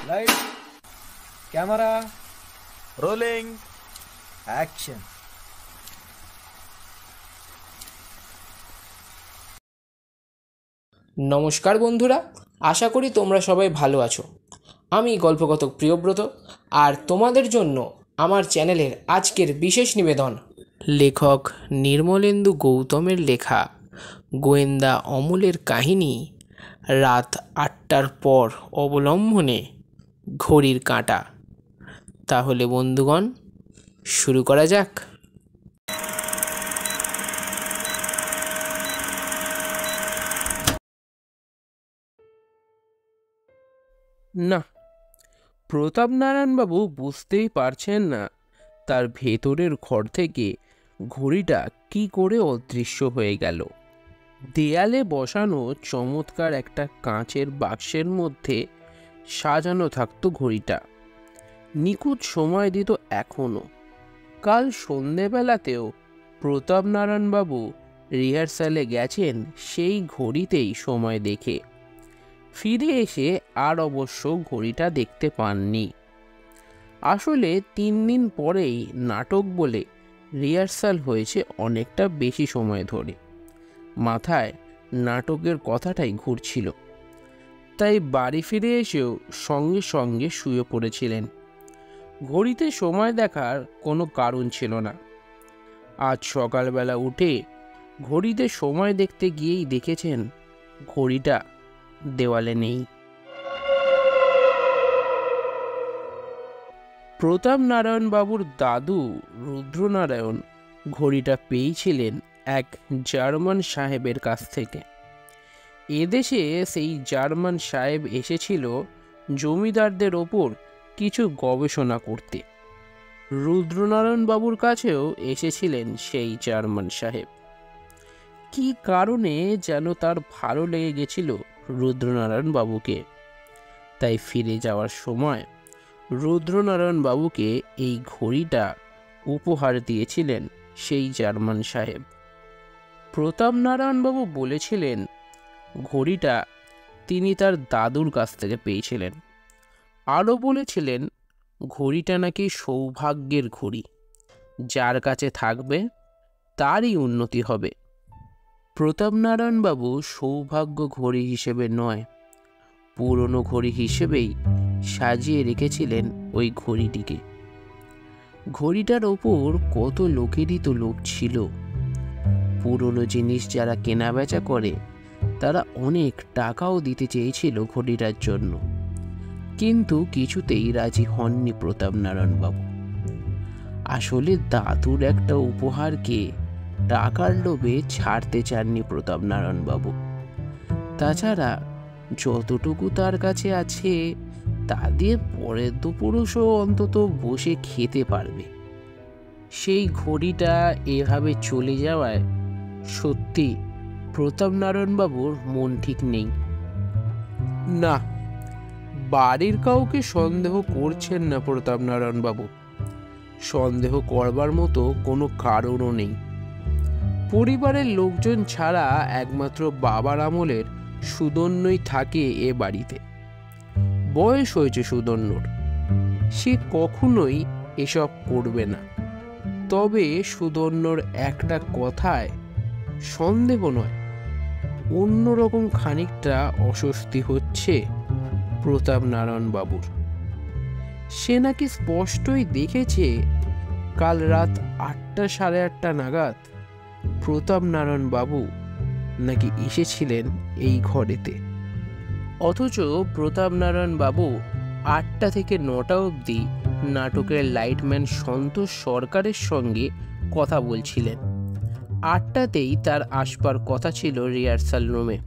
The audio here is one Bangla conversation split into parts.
Light, camera, rolling, action. নমস্কার বন্ধুরা, আশা করি তোমরা সবাই ভালো আছো। আমি গল্পকথক প্রিয়ব্রত, আর তোমাদের জন্য আমার চ্যানেলের আজকের বিশেষ নিবেদন লেখক নির্মলেন্দু গৌতমের লেখা গোয়েন্দা অমলের কাহিনী রাত ৮টার পর অবলম্বনে ঘড়ির কাঁটা। তাহলে বন্ধুগণ, শুরু করা যাক। না, প্রতাপনারায়ণবাবু বুঝতেই পারছেন না তার ভেতরের ঘর থেকে ঘড়িটা কি করে অদৃশ্য হয়ে গেল। দেয়ালে বসানো চমৎকার একটা কাঁচের বাক্সের মধ্যে সাজানো থাকতো ঘড়িটা। নিখুঁত সময় দিত এখনও। কাল সন্ধেবেলাতেও প্রতাপনারায়ণবাবু রিহার্সালে গেছেন সেই ঘড়িতেই সময় দেখে। ফিরে এসে আর অবশ্য ঘড়িটা দেখতে পাননি। আসলে ৩ দিন পরেই নাটক বলে রিহার্সাল হয়েছে অনেকটা বেশি সময় ধরে। মাথায় নাটকের কথাটাই ঘুরছিল, তাই বাড়ি ফিরে এসেও সঙ্গে সঙ্গে শুয়ে পড়েছিলেন। ঘড়িতে সময় দেখার কোনো কারণ ছিল না। আজ সকালবেলা উঠে ঘড়িতে সময় দেখতে গিয়েই দেখেছেন ঘড়িটা দেওয়ালে নেই। প্রতাপনারায়ণ বাবুর দাদু রুদ্রনারায়ণ ঘড়িটা পেয়েছিলেন এক জার্মান সাহেবের কাছ থেকে। এদেশে সেই জার্মান সাহেব এসেছিল জমিদারদের ওপর কিছু গবেষণা করতে। রুদ্রনারায়ণ বাবুর কাছেও এসেছিলেন সেই জার্মান সাহেব। কি কারণে যেন তার ভালো লেগে গেছিল রুদ্রনারায়ণ বাবুকে, তাই ফিরে যাওয়ার সময় রুদ্রনারায়ণ বাবুকে এই ঘড়িটা উপহার দিয়েছিলেন সেই জার্মান সাহেব। প্রতাপনারায়ণ বাবু বলেছিলেন ঘড়িটা তিনি তার দাদুর কাছ থেকে পেয়েছিলেন। আরও বলেছিলেন ঘড়িটা নাকি সৌভাগ্যের ঘড়ি, যার কাছে থাকবে তারই উন্নতি হবে। প্রতাপনারায়ণবাবু সৌভাগ্য ঘড়ি হিসেবে নয়, পুরনো ঘড়ি হিসেবেই সাজিয়ে রেখেছিলেন ওই ঘড়িটিকে। ঘড়িটার ওপর কত লোকেরই তো লোভ ছিল। পুরনো জিনিস যারা কেনাবেচা করে তারা অনেক টাকাও দিতে চেয়েছিল ঘড়িটার জন্য, কিন্তু কিছুতেই রাজি হননি প্রতাপনারায়ণবাবু। আসলে দাদুর একটা উপহারকে টাকার লোভে ছাড়তে চাননি প্রতাপনারায়ণবাবু। তাছাড়া যতটুকু তার কাছে আছে তা দিয়ে পরের দুপুরুষও অন্তত বসে খেতে পারবে। সেই ঘড়িটা এভাবে চলে যাওয়ায় সত্যি প্রতাপনারায়ণবাবুর মন ঠিক নেই। না, বাড়ির কাউকে সন্দেহ করছেন না প্রতাপনারায়ণবাবু। সন্দেহ করবার মতো কোনো কারণও নেই। পরিবারের লোকজন ছাড়া একমাত্র বাবার আমলের সুদন্যই থাকে এ বাড়িতে। বয়স হয়েছে সুদন্যর, সে কখনোই এসব করবে না। তবে সুদন্যর একটা কথায় সন্দেহ নয়, অন্যরকম খানিকটা অস্বস্তি হচ্ছে প্রতাপনারায়ণ বাবুর। সে নাকি স্পষ্টই দেখেছে কাল রাত ৮টা সাড়ে ৮টা নাগাদ প্রতাপনারায়ণ বাবু নাকি এসেছিলেন এই ঘরেতে। অথচ প্রতাপনারায়ণ বাবু ৮টা থেকে ৯টা অবধি নাটকের লাইটম্যান সন্তোষ সরকারের সঙ্গে কথা বলছিলেন। ৮টাতেই তার আসবার কথা ছিল রিহার্সাল রুমে।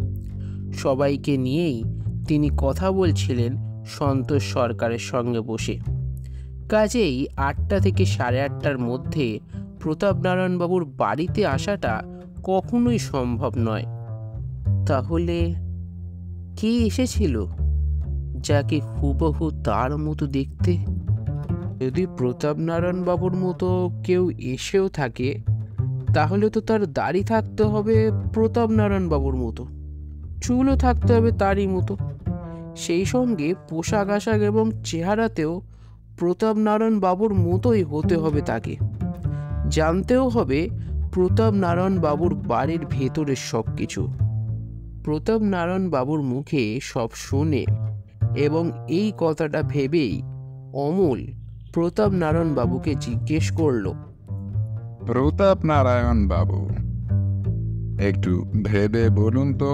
সবাইকে নিয়েই তিনি কথা বলছিলেন সন্তোষ সরকারের সঙ্গে বসে। কাজেই ৮টা থেকে সাড়ে ৮টার মধ্যে প্রতাপনারায়ণবাবুর বাড়িতে আসাটা কখনোই সম্ভব নয়। তাহলে কে এসেছিল যাকে হুবহু তার মতো দেখতে? যদি প্রতাপনারায়ণবাবুর মতো কেউ এসেও থাকে তাহলে তো তার দাড়ি থাকতে হবে প্রতাপনারায়ণবাবুর মতো, চুলও থাকতে হবে তারই মতো। সেই সঙ্গে পোশাক আশাক এবং চেহারাতেও প্রতাপ নারায়ণ বাবুর মতোই হতে হবে তাকে। জানতেও হবে প্রতাপ নারায়ণ বাবুর বাড়ির ভেতরের সব কিছু। প্রতাপ নারায়ণ বাবুর মুখে সব শুনে এবং এই কথাটা ভেবেই অমল প্রতাপ নারায়ণ বাবুকে জিজ্ঞেস করল, প্রতাপ নারায়ণ বাবু, একটু ভেবে বলুন তো,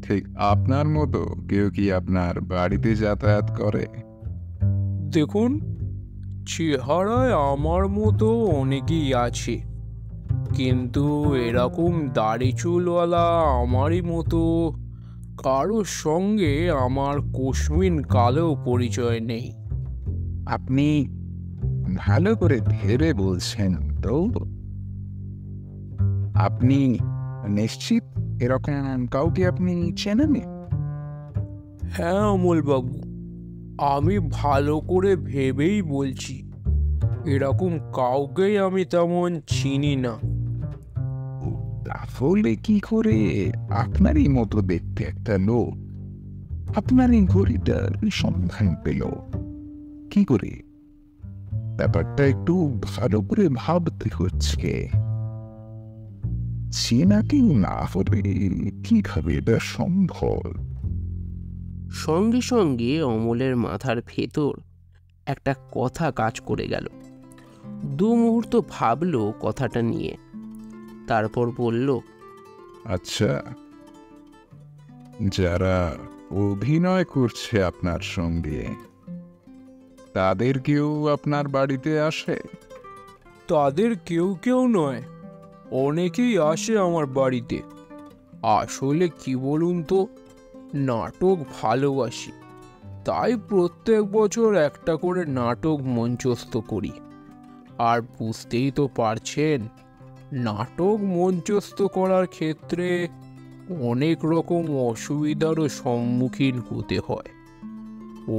ঠিক আপনার মতো কেউ কি আপনার বাড়িতে যাতায়াত করে? দেখুন, চেহারায় আমার মতো অনেকেই আছে, কিন্তু এরকম দাড়ি চুলওয়ালা আমারই মতো কারোর সঙ্গে আমার কোশমিন কালেও পরিচয় নেই। আপনি ভালো করে ভেবে বলছেন তো? আপনি নিশ্চিত এরকম কাউকে আপনি চেনেন? হ্যাঁ অমলবাবু, আমি ভালো করে ভেবেই বলছি, এরকম কাউকেই আমি তেমন চিনি না। তাহলে কি করে আপনারই মতো দেখতে একটা লোক আপনারই ঘড়িটার সন্ধান পেল? কি করে? ব্যাপারটা একটু ভালো করে ভাবতে হচ্ছে। চেনা কেউ না হলে কিভাবে এটা সম্ভব? সঙ্গে সঙ্গে অমলের মাথার ভেতর একটা কথা কাজ করে গেল। দু মুহূর্ত ভাবল কথাটা নিয়ে, তারপর বলল, আচ্ছা, যারা অভিনয় করছে আপনার সঙ্গে তাদের কেউ আপনার বাড়িতে আসে? তাদের কেউ কেউ নয়, অনেকেই আসে আমার বাড়িতে। আসলে কি বলুন তো, নাটক ভালোবাসি, তাই প্রত্যেক বছর একটা করে নাটক মঞ্চস্থ করি। আর বুঝতেই তো পারছেন, নাটক মঞ্চস্থ করার ক্ষেত্রে অনেক রকম অসুবিধারও সম্মুখীন হতে হয়।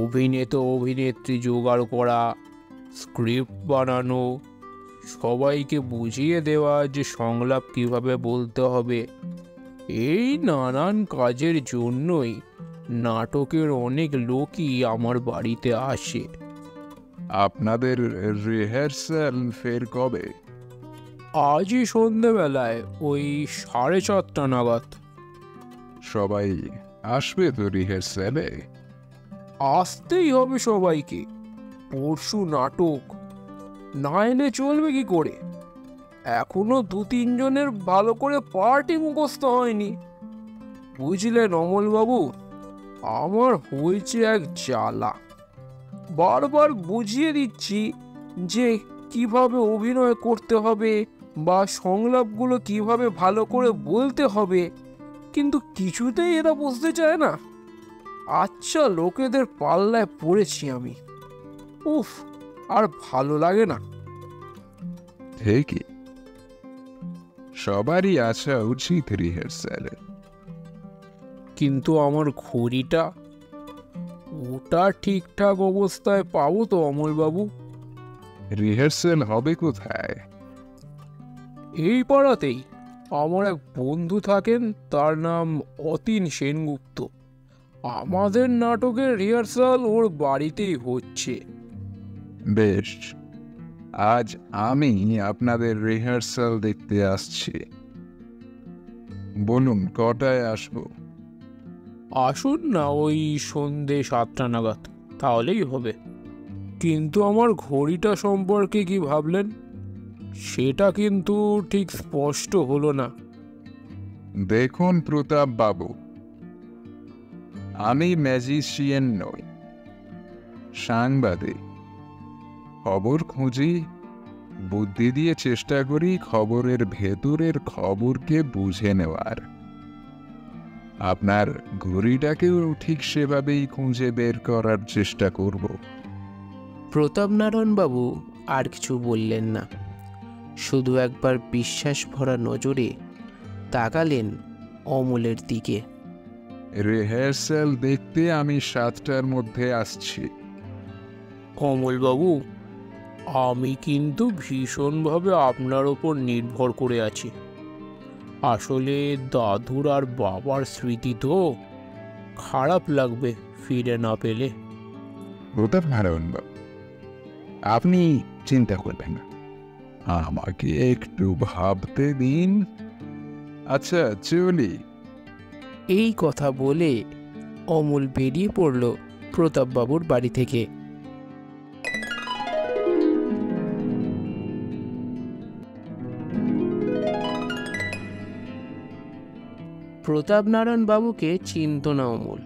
অভিনেতা অভিনেত্রী জোগাড় করা, স্ক্রিপ্ট বানানো, সবাইকে বুঝিয়ে দেওয়া যে সংলাপ কিভাবে বলতে হবে, এই নানান কাজের জন্যই নাটকের অনেক লোকই আমার বাড়িতে আসে। আপনাদের রিহার্সাল ফের কবে? আজই সন্ধেবেলায় ওই 4:30 নাগাদ। সবাই আসবে তো রিহার্সালে? আসতেই হবে সবাইকে, পরশু নাটক, না এলে চলবে কি করে? এখনো 2-3 জনের ভালো করে পার্টি মুখস্থ হয়নি। বুঝলেন অমলবাবু, আমার হয়েছে এক জ্বালা। বারবার বুঝিয়ে দিচ্ছি যে কিভাবে অভিনয় করতে হবে বা সংলাপগুলো কিভাবে ভালো করে বলতে হবে, কিন্তু কিছুতেই এরা বুঝতে চায় না। আচ্ছা লোকেদের পাল্লায় পড়েছি আমি। উফ, আর ভালো লাগে না। ঠিকই, সবারই আসা উচিত রিহার্সালে। কিন্তু আমার ঘড়িটা, ওটা ঠিকঠাক অবস্থায় পাবো তো অমলবাবু? রিহার্সাল হবে কোথায়? এই পাড়াতেই আমার এক বন্ধু থাকেন, তার নাম অতীন সেনগুপ্ত। আমাদের নাটকের রিহার্সাল ওর বাড়িতেই হচ্ছে। বেশ, আজ আমি আপনাদের রিহার্সাল দেখতে আসছি। বলুন কটায় আসবো? আসুন না ওই সন্ধে 7টা নাগাদ, তাহলেই হবে। কিন্তু আমার ঘড়িটা সম্পর্কে কি ভাবলেন? সেটা কিন্তু ঠিক স্পষ্ট হলো না। দেখুন প্রতাপ বাবু, আমি ম্যাজিশিয়ান নই, সাংবাদিক। খবর খুঁজি, বুদ্ধি দিয়ে চেষ্টা করি খবরের ভেতরের খবরকে বুঝে নেওয়ার। আপনার ঘড়িটাকেও ঠিক সেভাবেই খুঁজে বের করার চেষ্টা করব। প্রতাপ নারায়ণ বাবু আর কিছু বললেন না, শুধু একবার বিশ্বাস ভরা নজরে তাকালেন অমলের দিকে। রিহার্সাল দেখতে আমি 7টার মধ্যে আসছি। অমলবাবু, আমি কিন্তু ভীষণভাবে আপনার ওপর নির্ভর করে আছি। আসলে দাদুর আর বাবার স্মৃতি তো, খারাপ লাগবে ফিরে না পেলে? প্রতাপ নারায়ণ বাবু, আপনি চিন্তা করবেন না, আমাকে একটু ভাবতে দিন। আচ্ছা চলি। এই কথা বলে অমল বেরিয়ে পড়ল প্রতাপবাবুর বাড়ি থেকে। প্রতাপনারায়ণ বাবুকে চিনত না অমল।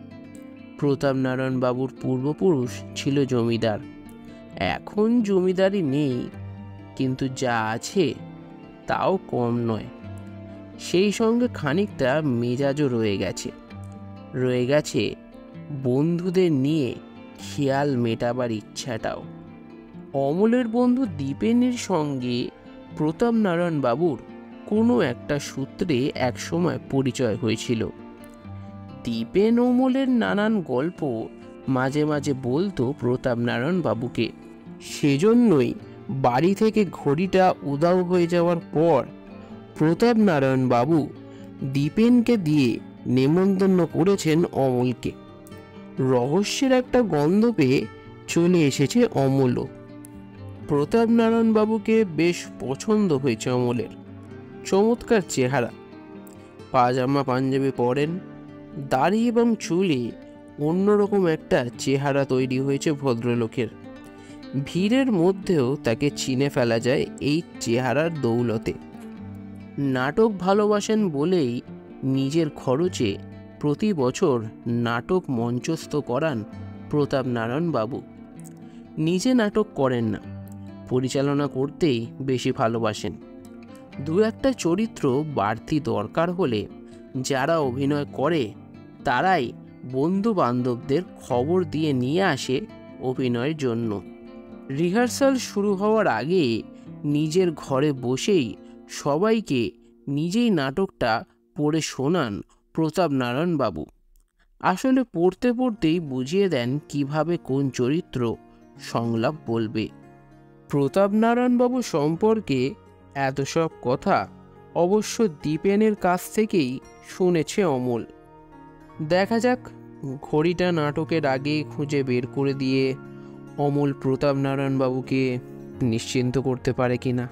প্রতাপনারায়ণ বাবুর পূর্বপুরুষ ছিল জমিদার। এখন জমিদারি নেই, কিন্তু যা আছে তাও কম নয়। সেই সঙ্গে খানিকটা মেজাজও রয়ে গেছে বন্ধুদের নিয়ে খেয়াল মেটাবার ইচ্ছাটাও। অমলের বন্ধু দীপেনের সঙ্গে প্রতাপনারায়ণ বাবুর কোনো একটা সূত্রে একসময় পরিচয় হয়েছিল। দীপেন অমলের নানান গল্প মাঝে মাঝে বলতো প্রতাপনারায়ণ বাবুকে। সেজন্যই বাড়ি থেকে ঘড়িটা উধাও হয়ে যাওয়ার পর প্রতাপনারায়ণ বাবু দীপেনকে দিয়ে নেমন্তন্ন করেছেন অমলকে। রহস্যের একটা গন্ধ পেয়ে চলে এসেছে অমলও। প্রতাপনারায়ণ বাবুকে বেশ পছন্দ হয়েছে অমলের। চমৎকার চেহারা, পাজামা পাঞ্জাবি পরেন, দাড়ি এবং চুলে অন্যরকম একটা চেহারা তৈরি হয়েছে ভদ্রলোকের। ভিড়ের মধ্যেও তাকে চিনে ফেলা যায় এই চেহারার দৌলতে। নাটক ভালোবাসেন বলেই নিজের খরচে প্রতি বছর নাটক মঞ্চস্থ করান প্রতাপনারায়ণ বাবু। নিজে নাটক করেন না, পরিচালনা করতেই বেশি ভালোবাসেন। দু একটা চরিত্র বাড়তি দরকার হলে যারা অভিনয় করে তারাই বন্ধু বান্ধবদের খবর দিয়ে নিয়ে আসে অভিনয়ের জন্য। রিহার্সাল শুরু হওয়ার আগে নিজের ঘরে বসেই সবাইকে নিজেই নাটকটা পড়ে শোনান প্রতাপনারায়ণ বাবু। আসলে পড়তে পড়তেই বুঝিয়ে দেন কিভাবে কোন চরিত্র সংলাপ বলবে। প্রতাপনারায়ণ বাবু সম্পর্কে এত সব কথা অবশ্য দীপেনের কাছ থেকেই শুনেছে অমল। দেখা যাক, ঘড়িটা নাটকের আগে খুঁজে বের করে দিয়ে অমল প্রতাপনারায়ণ বাবুকে নিশ্চিন্ত করতে পারে কিনা।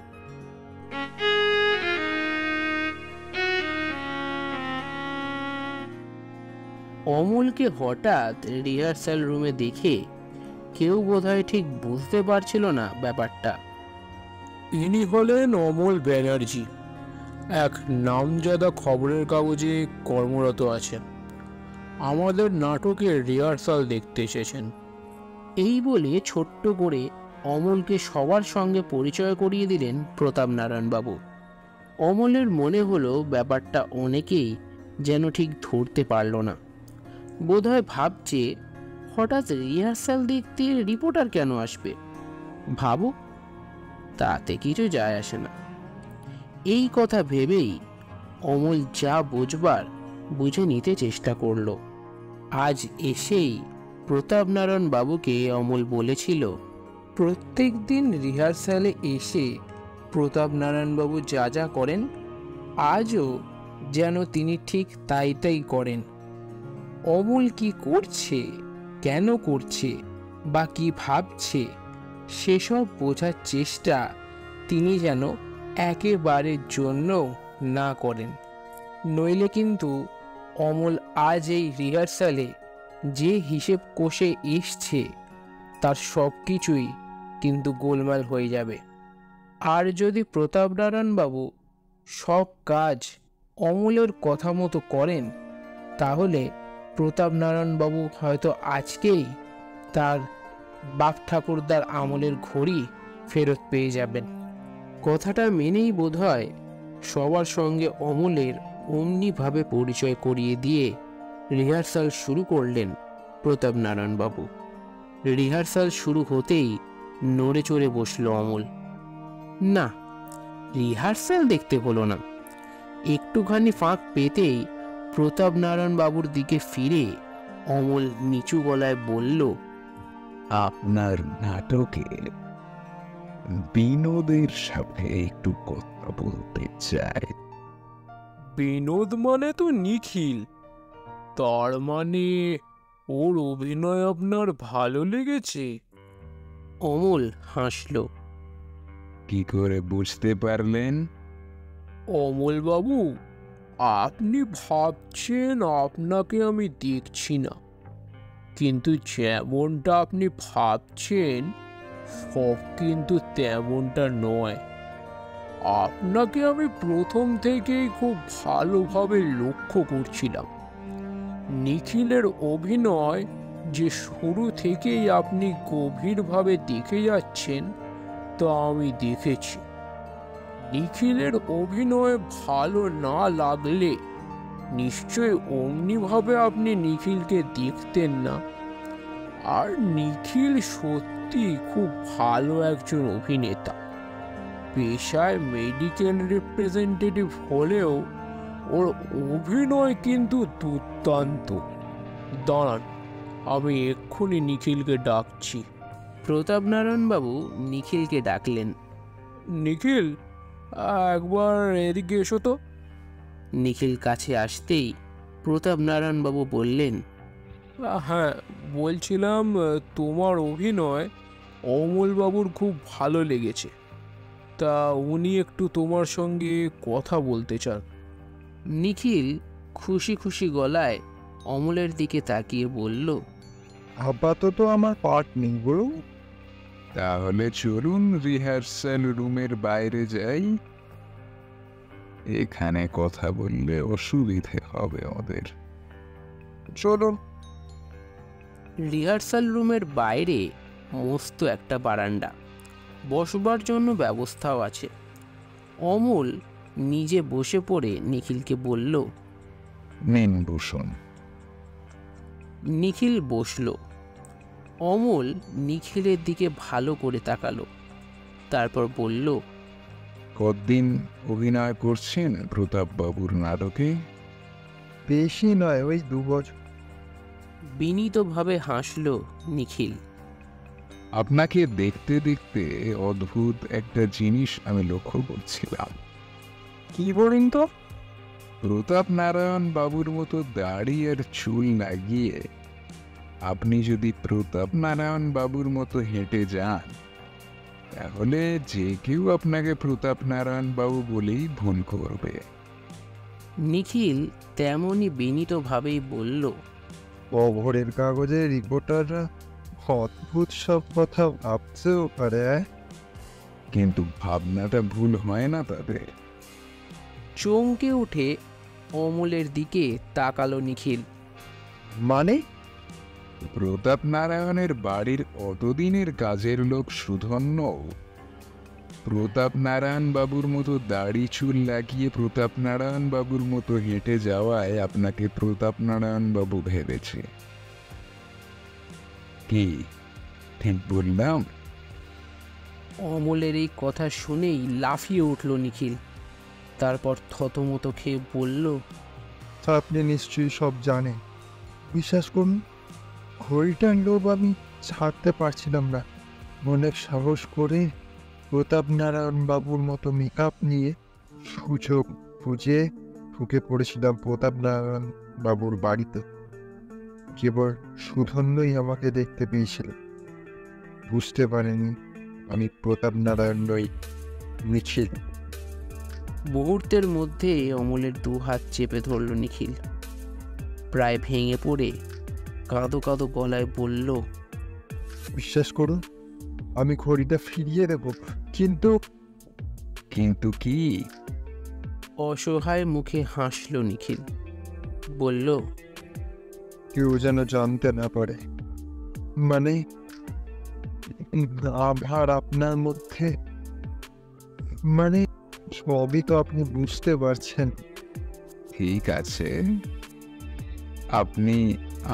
অমলকে হঠাৎ রিহার্সাল রুমে দেখে কেউ বোধহয় ঠিক বুঝতে পারছিল না ব্যাপারটা। ইনি হলেন অমল ব্যানার্জি, এক নামজাদা খবরের কাগজে কর্মরত আছেন। আমাদের নাটকের রিহার্সাল দেখতে এসেছেন। এই বলে ছোট্ট করে অমলকে সবার সঙ্গে পরিচয় করিয়ে দিলেন প্রতাপনারায়ণ বাবু। অমলের মনে হলো ব্যাপারটা অনেকেই যেন ঠিক ধরতে পারল না। বোধহয় ভাবছে হঠাৎ রিহার্সাল দেখতে রিপোর্টার কেন আসবে। ভাবো, তাতে কিছু যায় আসে না। এই কথা ভেবেই অমল যা বুঝবার বুঝে নিতে চেষ্টা করল। আজ এসেই প্রতাপনারায়ণ বাবুকে অমল বলেছিল, প্রত্যেক দিন রিহার্সালে এসে প্রতাপনারায়ণ বাবু যা যা করেন আজও যেন তিনি ঠিক তাই তাই করেন। অমল কি করছে, কেন করছে বা কি ভাবছে সেসব বোঝার চেষ্টা তিনি যেন একেবারের জন্য না করেন। নইলে কিন্তু অমল আজ এই রিহার্সালে যে হিসেব কষে এসছে তার সব কিছুই কিন্তু গোলমাল হয়ে যাবে। আর যদি প্রতাপনারায়ণ বাবু সব কাজ অমলের কথা মতো করেন তাহলে প্রতাপনারায়ণ বাবু হয়তো আজকেই তার বাপ ঠাকুরদার আমলের ঘড়ি ফেরত পেয়ে যাবেন। কথাটা মেনেই বোধহয় সবার সঙ্গে অমলের অমনিভাবে পরিচয় করিয়ে দিয়ে রিহার্সাল শুরু করলেন প্রতাপনারায়ণ বাবু। রিহার্সাল শুরু হতেই নড়ে চড়ে বসল অমল। না, রিহার্সাল দেখতে হলো না। একটুখানি ফাঁক পেতেই প্রতাপনারায়ণ বাবুর দিকে ফিরে অমল নিচু গলায় বলল, আপনার নাটকে বিনোদের সাথে একটু কথা বলতে চাই। বিনোদ মানে তো নিখিল, তার মানে ওর অভিনয় আপনার ভালো লেগেছে? অমল হাসল। কি করে বুঝতে পারলেন? অমল বাবু, আপনি ভাবছেন আপনাকে আমি দেখছি না, কিন্তু যেমনটা আপনি ভাবছেন সব কিন্তু তেমনটা নয়। আপনাকে আমি প্রথম থেকেই খুব ভালোভাবে লক্ষ্য করছিলাম। নিখিলের অভিনয় যে শুরু থেকেই আপনি গভীরভাবে দেখে যাচ্ছেন তা আমি দেখেছি। নিখিলের অভিনয় ভালো না লাগলে নিশ্চয় অমনিভাবে আপনি নিখিলকে দেখতেন না। আর নিখিল সত্যি খুব ভালো একজন অভিনেতা। পেশায় মেডিকেল রিপ্রেজেন্টেটিভ হলেও ওর অভিনয় কিন্তু দুর্দান্ত। দাঁড়ান, আমি এক্ষুনি নিখিলকে ডাকছি। প্রতাপনারায়ণবাবু নিখিলকে ডাকলেন। নিখিল, একবার এদিকে এসো তো। নিখিল কাছে আসতেই প্রতাপনারায়ণবাবু বললেন, হ্যাঁ, বলছিলাম তোমার অভিনয় অমলবাবুর খুব ভালো লেগেছে, তা উনি একটু তোমার সঙ্গে কথা বলতে চান। নিখিল খুশি খুশি গলায় অমলের দিকে তাকিয়ে বলল, আপাতত আমার পার্ট নেই বলুন। তাহলে চলুন রিহার্সাল রুমের বাইরে যাই। এখানে কথা বললে অসুবিধে হবে ওদের। চলুন। রিহার্সাল রুমের বাইরে মস্ত একটা বারান্দা, বসবার জন্য ব্যবস্থাও আছে। অমল নিজে বসে পড়ে নিখিলকে বলল, নিন বসুন। নিখিল বসল। অমল নিখিলের দিকে ভালো করে তাকালো, তারপর বলল, কতদিন অভিনয় করছেন প্রতাপবাবুর নাটকে? বেশি নয়, ওই 2 বছর। বিনীতভাবে হাসল নিখিল। আপনাকে দেখতে দেখতে অদ্ভুত একটা জিনিস আমি লক্ষ্য করছিলাম। কি বলেন তো? প্রতাপ নারায়ণ বাবুর মতো দাড়ি আর চুল লাগিয়ে আপনি যদি প্রতাপ নারায়ণ বাবুর মতো হেঁটে যান, তাহলে যে কেউ আপনাকে প্রতাপ নারায়ণ বাবু বলেই ফোন করবে। নিখিল তেমনই বিনীতভাবেই বলল, খবরের কাগজে রিপোর্টাররা অদ্ভুত সব কথা ভাবতেও পারে। কিন্তু ভাবনাটা ভুল হয় না তাদের। চমকে উঠে অমলের দিকে তাকালো নিখিল। মানে? প্রতাপ নারায়ণের বাড়ির অতদিনের কাজের লোক সুধন্য প্রতাপ নারায়ণ বাবুর মতো দাড়ি চুল লাগিয়ে প্রতাপ নারায়ণ বাবুর মতো হেঁটে যাওয়ায় আপনাকে প্রতাপ নারায়ণ বাবু ভেবেছে। কি ঠিক বললাম? অমলের এই কথা শুনেই লাফিয়ে উঠল নিখিল। তারপর থতমত খেয়ে বলল, আপনি নিশ্চয়ই সব জানেন। বিশ্বাস করুন, ঘড়িটার লোভ আমি ছাড়তে পারছিলাম না। অনেক সাহস করে প্রতাপ নারায়ণ বাবুর মতো মেকআপ নিয়ে সুযোগ খুঁজে ঢুকে পড়েছিলাম প্রতাপ নারায়ণ বাবুর বাড়িতে। কেবল সুধন্যই আমাকে দেখতে পেয়েছিল। বুঝতে পারেনি আমি প্রতাপ নারায়ণ নই, নিখিল। মুহূর্তের মধ্যে অমলের 2 হাত চেপে ধরল নিখিল। প্রায় ভেঙে পড়ে কাঁদো কাঁদো গলায় বলল, বিশ্বাস করুন, আমি ঘড়িটা ফিরিয়ে দেব, কিন্তু কিন্তু কি? অসহায় মুখে হাসল নিখিল। বলল, কেউ যেন জানতে না পারে। মানে আবার আপনার মধ্যে, মানে সবই তো আপনি বুঝতে পারছেন। ঠিক আছে, আপনি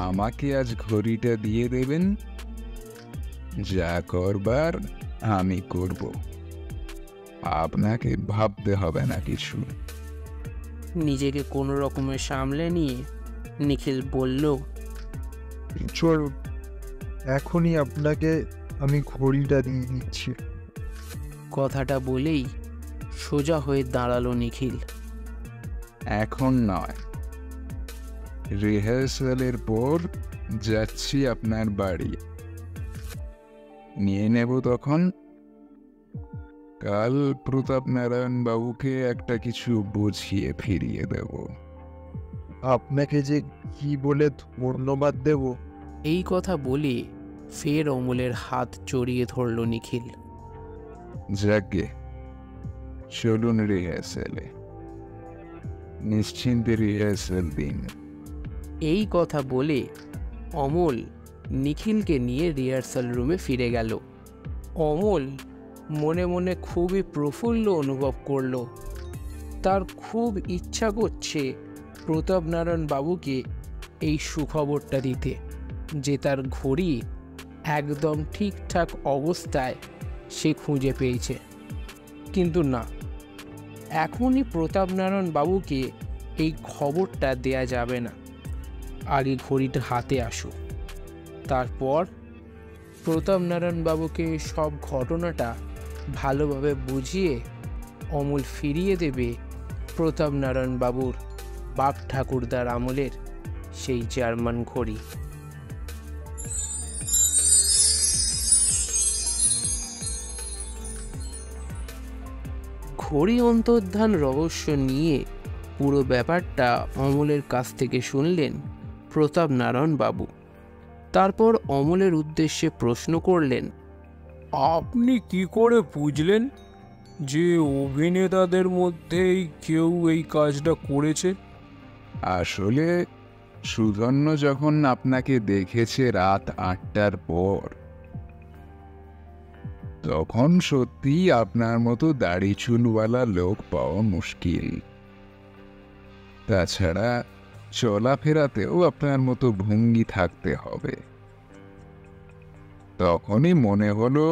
আমাকে আজ ঘড়িটা দিয়ে দেবেন। যা করবার আমি করব, আপনাকে ভাবতে হবে না কিছু। নিজেকে কোনো রকমে সামলে নিয়ে নিখিল বলল, চলুন, এখনই আপনাকে আমি ঘড়িটা দিয়ে দিচ্ছি। কথাটা বলেই সোজা হয়ে দাঁড়ালো নিখিল। এখন নয়, রিহার্সালের পর যাচ্ছি আপনার বাড়ি, নিয়ে নেব তখন। কাল প্রতাপ নারায়ণ বাবুকে একটা কিছু বুঝিয়ে ফিরিয়ে দেব। আপনাকে যে কি বলে ধন্যবাদ দেব। এই কথা বলে ফের অমলের হাত জড়িয়ে ধরল নিখিল। যাকে চলুন রিহার্সালে, নিশ্চিন্তে রিহার্সাল দিন। এই কথা বলে অমল নিখিলকে নিয়ে রিহার্সাল রুমে ফিরে গেল। অমল মনে মনে খুবই প্রফুল্ল অনুভব করল। তার খুব ইচ্ছা করছে প্রতাপ নারায়ণ বাবুকে এই সুখবরটা দিতে যে তার ঘড়ি একদম ঠিকঠাক অবস্থায় সে খুঁজে পেয়েছে। কিন্তু না, এখনই প্রতাপ নারায়ণ বাবুকে এই খবরটা দেয়া যাবে না। আগে ঘড়িটা হাতে আসুক, তারপর প্রতাপ নারায়ণ বাবুকে সব ঘটনাটা ভালোভাবে বুঝিয়ে অমল ফিরিয়ে দেবে প্রতাপ নারায়ণ বাবুর বাঘ ঠাকুরদার আমলের সেই জার্মান ঘড়ি। ঘড়ি অন্তর্ধান রহস্য নিয়ে পুরো ব্যাপারটা অমলের কাছ থেকে শুনলেন প্রতাপ নারায়ণ বাবু। তারপর অমলের উদ্দেশ্যে প্রশ্ন করলেন, আপনি কি করে বুঝলেন যে অভিনেতাদের মধ্যেই কেউ এই কাজটা করেছে? আসলে সুধন্য যখন আপনাকে দেখেছে রাত 8টার পর, তখন সত্যি আপনার মতো দাড়ি চুলওয়ালা লোক পাওয়া মুশকিল। তাছাড়া চলাফেরাতেও আপনার মতো ভঙ্গি থাকতে হবে। তখনই মনে হলো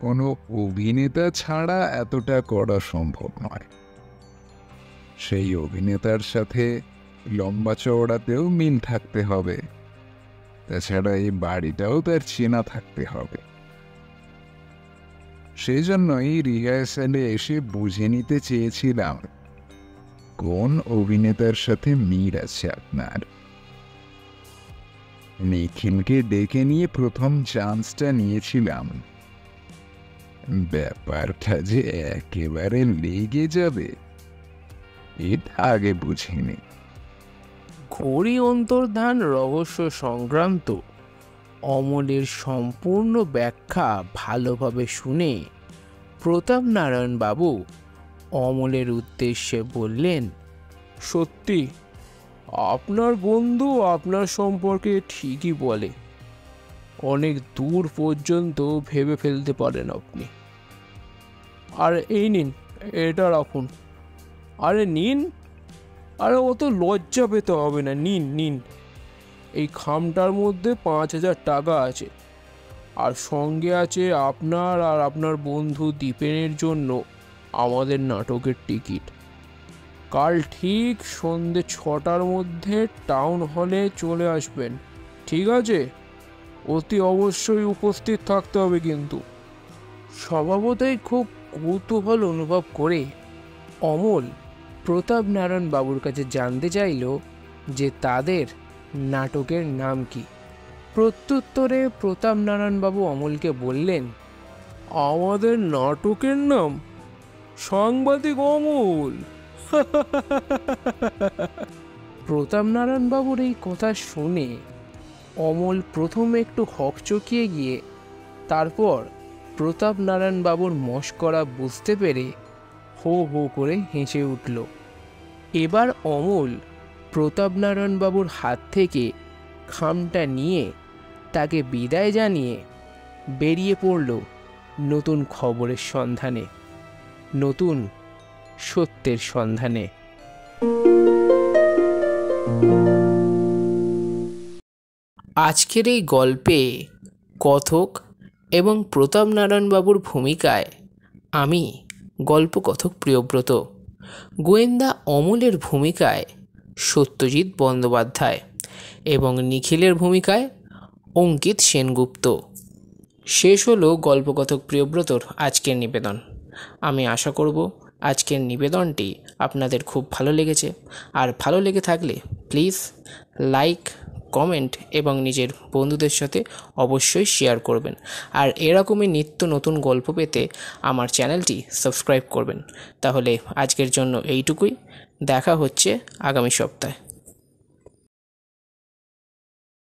কোনো অভিনেতা ছাড়া এতটা করা সম্ভব নয়। সেই অভিনেতার সাথে লম্বা চওড়াতেও মিল থাকতে হবে। তাছাড়া এই বাড়িটাও তার চেনা থাকতে হবে। সেই জন্যই রিহার্সালে এসে বুঝে নিতে চেয়েছিলাম কোন অভিনেতার সাথে মিল আছে আপনার। নিখিলকে ডেকে নিয়ে প্রথম চান্সটা নিয়েছিলাম। ব্যাপারটা যে একেবারে লেগে যাবে এটা আগে বুঝিনি। ঘড়ি অন্তর্ধান রহস্য সংক্রান্ত অমলের সম্পূর্ণ ব্যাখ্যা ভালোভাবে শুনে প্রতাপ নারায়ণ বাবু অমলের উদ্দেশ্যে বললেন, সত্যি আপনার বন্ধু আপনার সম্পর্কে ঠিকই বলে। অনেক দূর পর্যন্ত ভেবে ফেলতে পারেন আপনি। আর এই নিন, এটা রাখুন। আরে নিন, আরে অত লজ্জা পেতে হবে না, নিন নিন। এই খামটার মধ্যে 5,000 টাকা আছে, আর সঙ্গে আছে আপনার আর আপনার বন্ধু দীপেনের জন্য আমাদের নাটকের টিকিট। কাল ঠিক সন্ধ্যে 6টার মধ্যে টাউন হলে চলে আসবেন, ঠিক আছে? অতি অবশ্যই উপস্থিত থাকতে হবে কিন্তু। স্বভাবতই খুব কৌতূহল অনুভব করে অমল প্রতাপ নারায়ণ বাবুর কাছে জানতে চাইল যে তাদের নাটকের নাম কি। প্রত্যুত্তরে প্রতাপ নারায়ণ বাবু অমলকে বললেন, আমাদের নাটকের নাম সাংবাদিক অমল। প্রতাপ নারায়ণ বাবুর এই কথা শুনে অমল প্রথমে একটু হকচকিয়ে গিয়ে তারপর প্রতাপ নারায়ণ বাবুর মশকরা বুঝতে পেরে হো হো করে হেসে উঠল। এবার অমল প্রতাপ নারায়ণ বাবুর হাত থেকে খামটা নিয়ে তাকে বিদায় জানিয়ে বেরিয়ে পড়ল নতুন খবরের সন্ধানে, নতুন সত্যের সন্ধানে। আজকের এই গল্পে কথক এবং প্রতাপ নারায়ণ বাবুর ভূমিকায় আমি গল্পকথক প্রিয়ব্রত, গোয়েন্দা অমলের ভূমিকায় সত্যজিৎ বন্দ্যোপাধ্যায় এবং নিখিলের ভূমিকায় অঙ্কিত সেনগুপ্ত। শেষ হলো গল্পকথক প্রিয়ব্রতর আজকের নিবেদন। আমি আশা করব আজকের নিবেদনটি আপনাদের খুব ভালো লেগেছে। আর ভালো লেগে থাকলে প্লিজ লাইক, কমেন্ট এবং নিজের বন্ধুদের সাথে অবশ্যই শেয়ার করবেন। আর এরকমই নিত্য নতুন গল্প পেতে আমার চ্যানেলটি সাবস্ক্রাইব করবেন। তাহলে আজকের জন্য এইটুকুই, দেখা হচ্ছে আগামী সপ্তাহে।